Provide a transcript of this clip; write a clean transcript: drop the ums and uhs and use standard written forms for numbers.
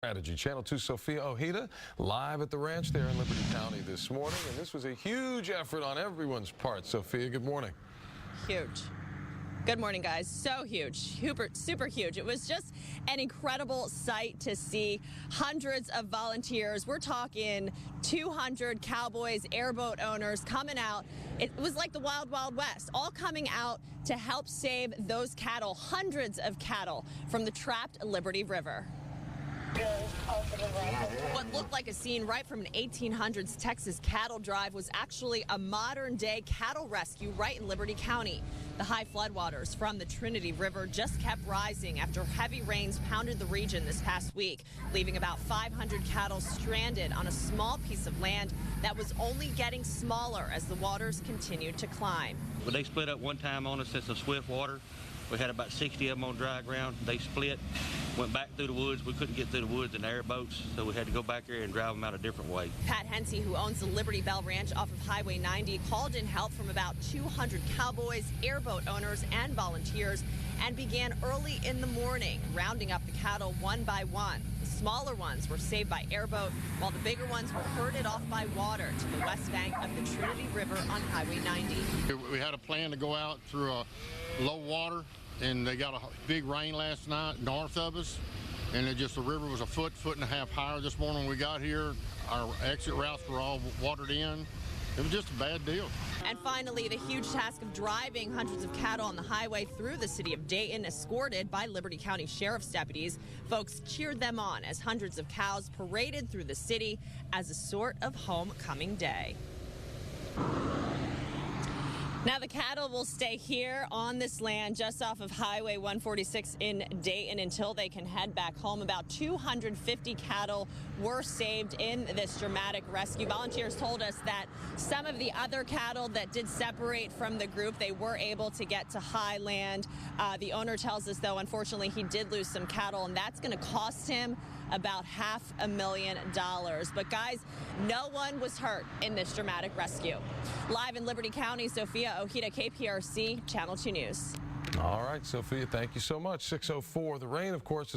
Strategy. Channel 2 Sophia Ojeda live at the ranch there in Liberty County this morning, and this was a huge effort on everyone's part. Sophia, good morning. Huge. Good morning, guys. So huge, super huge. It was just an incredible sight to see. Hundreds of volunteers. We're talking 200 cowboys, airboat owners coming out. It was like the Wild Wild West, all coming out to help save those cattle, hundreds of cattle from the trapped Liberty River. What looked like a scene right from an 1800s Texas cattle drive was actually a modern-day cattle rescue right in Liberty County. The high floodwaters from the Trinity River just kept rising after heavy rains pounded the region this past week, leaving about 500 cattle stranded on a small piece of land that was only getting smaller as the waters continued to climb. Well, they split up one time on us at some swift water. We had about 60 of them on dry ground. They split, went back through the woods. We couldn't get through the woods in airboats, so we had to go back there and drive them out a different way. Pat Hensey, who owns the Liberty Bell Ranch off of Highway 90, called in help from about 200 cowboys, airboat owners, and volunteers, and began early in the morning, rounding up the cattle one by one. The smaller ones were saved by airboat, while the bigger ones were herded off by water to the west bank of the Trinity River on Highway 90. We had a plan to go out through a low water, and they got a big rain last night north of us, and the river was a foot and a half higher this morning when we got here. Our exit routes were all watered in. It was just a bad deal. And finally, the huge task of driving hundreds of cattle on the highway through the city of Dayton, escorted by Liberty County Sheriff's deputies. Folks cheered them on as hundreds of cows paraded through the city as a sort of homecoming day. Now, the cattle will stay here on this land just off of Highway 146 in Dayton until they can head back home. About 250 cattle were saved in this dramatic rescue. Volunteers told us that some of the other cattle that did separate from the group, they were able to get to high land. The owner tells us, though, unfortunately, he did lose some cattle, and that's going to cost him about $500,000. But guys, no one was hurt in this dramatic rescue. Live in Liberty County, Sophia Ojeda, KPRC, Channel 2 News. All right, Sophia, thank you so much. 6:04. The rain, of course, is